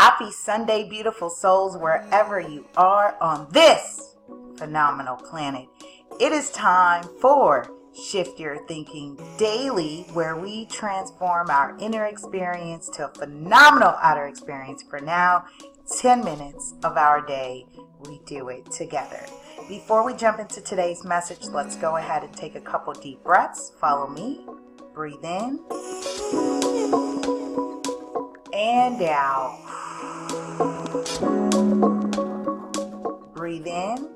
Happy Sunday, beautiful souls, wherever you are on this phenomenal planet. It is time for Shift Your Thinking Daily, where we transform our inner experience to a phenomenal outer experience. For now, 10 minutes of our day, we do it together. Before we jump into today's message, let's go ahead and take a couple deep breaths. Follow me. Breathe in and out. Breathe in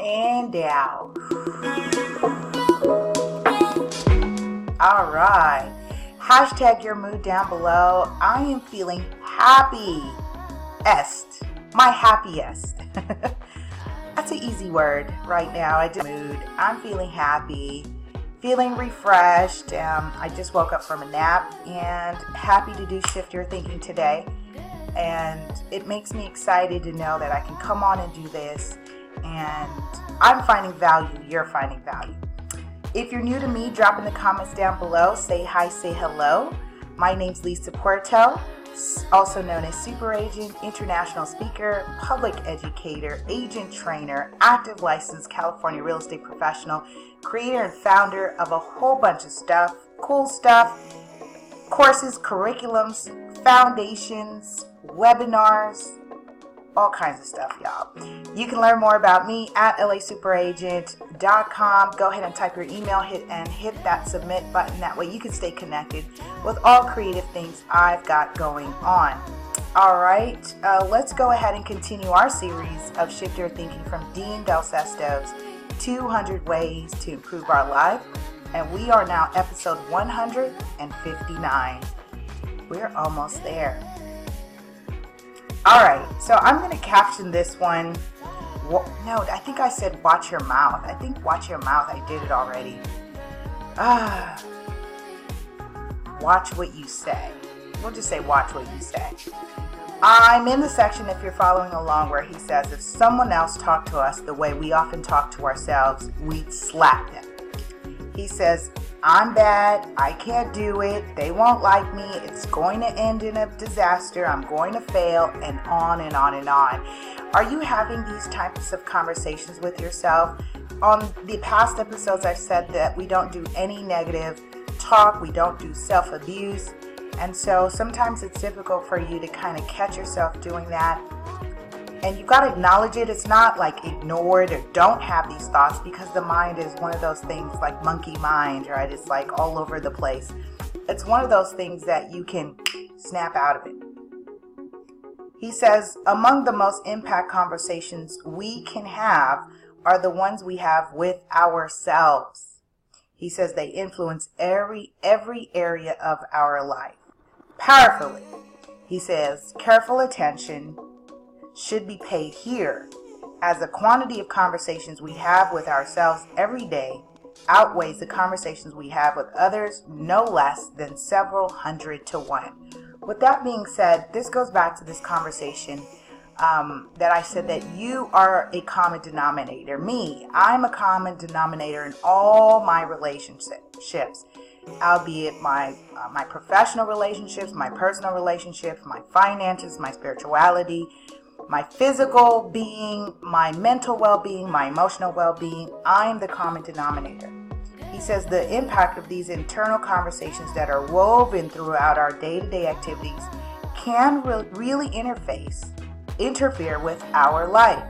and out. All right. Hashtag your mood down below. I am feeling happy-est. My happiest. That's an easy word right now. I'm feeling happy, feeling refreshed. I just woke up from a nap and happy to do Shift Your Thinking today. And it makes me excited to know that I can come on and do this. And I'm finding value. You're finding value. If you're new to me, drop in the comments down below. Say hi, say hello. My name's Puerto, also known as Super Agent, international speaker, public educator, agent trainer, active licensed California real estate professional, creator and founder of a whole bunch of stuff, cool stuff, courses, curriculums, foundations, webinars, all kinds of stuff, y'all. You can learn more about me at lasuperagent.com. Go ahead and type your email, hit that submit button. That way you can stay connected with all creative things I've got going on. All right, let's go ahead and continue our series of Shift Your Thinking from Dean Del Sesto's 200 Ways to Improve Our Life. And we are now episode 159. We're almost there. All right, so I'm going to caption this one. No, I think I said watch your mouth. I think watch your mouth. I did it already. Watch what you say. We'll just say watch what you say. I'm in the section, if you're following along, where he says if someone else talked to us the way we often talk to ourselves, we'd slap them. He says, I'm bad, I can't do it, they won't like me, it's going to end in a disaster, I'm going to fail, and on and on and on. Are you having these types of conversations with yourself? On the past episodes, I've said that we don't do any negative talk, we don't do self-abuse, and so sometimes it's difficult for you to kind of catch yourself doing that. And you've got to acknowledge it. It's not like ignore it or don't have these thoughts, because the mind is one of those things like monkey mind, right? It's like all over the place. It's one of those things that you can snap out of it. He says, among the most impact conversations we can have are the ones we have with ourselves. He says they influence every area of our life powerfully. He says, careful attention should be paid here, as the quantity of conversations we have with ourselves every day outweighs the conversations we have with others no less than several hundred to one. With that being said, this goes back to this conversation that I said that you are a common denominator. I'm a common denominator in all my relationships, albeit my professional relationships, my personal relationships, my finances, my spirituality, my physical being, my mental well-being, my emotional well-being. I'm the common denominator. He says the impact of these internal conversations that are woven throughout our day-to-day activities can really interfere with our life.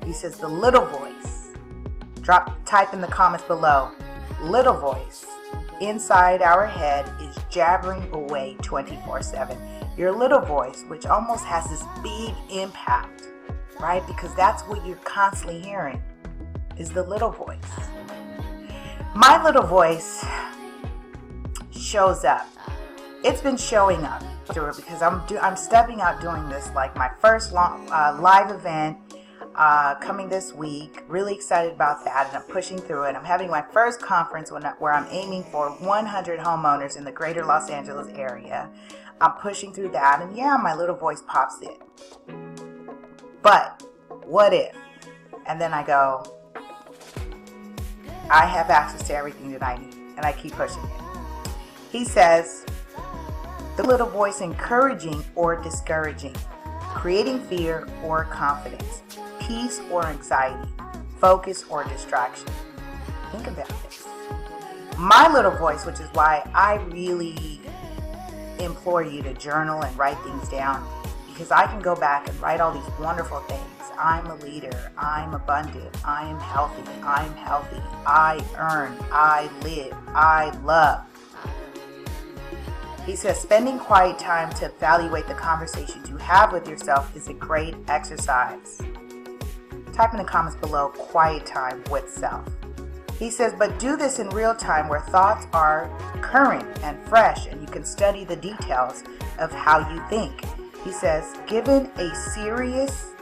He says the little voice, type in the comments below, little voice inside our head is jabbering away 24/7. Your little voice, which almost has this big impact, right? Because that's what you're constantly hearing, is the little voice. My little voice shows up. It's been showing up because I'm stepping out doing this, like my first live event coming this week. Really excited about that, and I'm pushing through it. I'm having my first conference where I'm aiming for 100 homeowners in the greater Los Angeles area. I'm pushing through that, and yeah, my little voice pops in. But what if? And then I go, I have access to everything that I need, and I keep pushing it. He says, The little voice encouraging or discouraging, creating fear or confidence, peace or anxiety, focus or distraction. Think about this. My little voice, which is why I really implore you to journal and write things down, because I can go back and write all these wonderful things. I'm a leader. I'm abundant. I am healthy. I'm healthy. I earn. I live. I love. He says spending quiet time to evaluate the conversations you have with yourself is a great exercise. Type in the comments below, quiet time with self. He says, but do this in real time where thoughts are current and fresh and you can study the details of how you think. He says, given a serious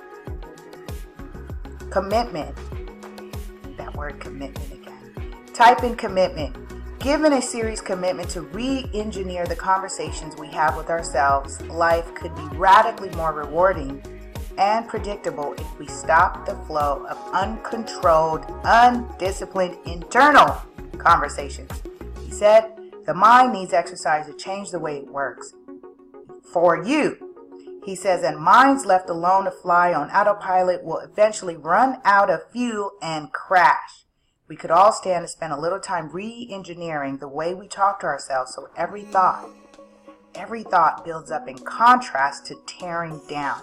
commitment, that word commitment again, type in commitment. Given a serious commitment to re-engineer the conversations we have with ourselves, life could be radically more rewarding and predictable if we stop the flow of uncontrolled, undisciplined internal conversations. He said, the mind needs exercise to change the way it works for you. He says, and minds left alone to fly on autopilot will eventually run out of fuel and crash. We could all stand to spend a little time re-engineering the way we talk to ourselves so every thought builds up in contrast to tearing down.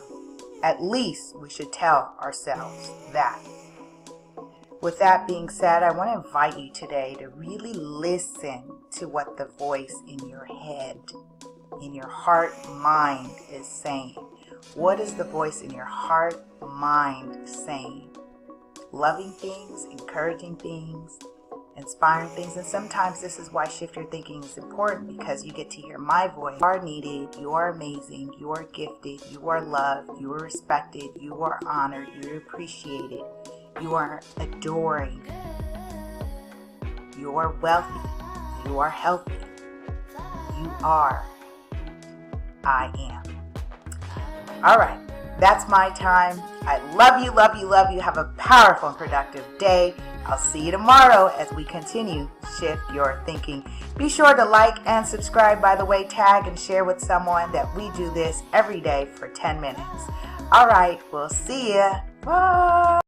At least we should tell ourselves that. With that being said, I want to invite you today to really listen to what the voice in your head, in your heart, mind is saying. What is the voice in your heart, mind saying? Loving things, encouraging things, inspiring things. And sometimes this is why Shift Your Thinking is important, because you get to hear my voice. You are needed, you are amazing, you are gifted, you are loved, you are respected, you are honored, you are appreciated, you are adoring, you are wealthy, you are healthy, you are, I am. All right, that's my time. I love you, love you, love you. Have a powerful and productive day. I'll see you tomorrow as we continue Shift Your Thinking. Be sure to like and subscribe. By the way, tag and share with someone that we do this every day for 10 minutes. All right, we'll see ya. Bye.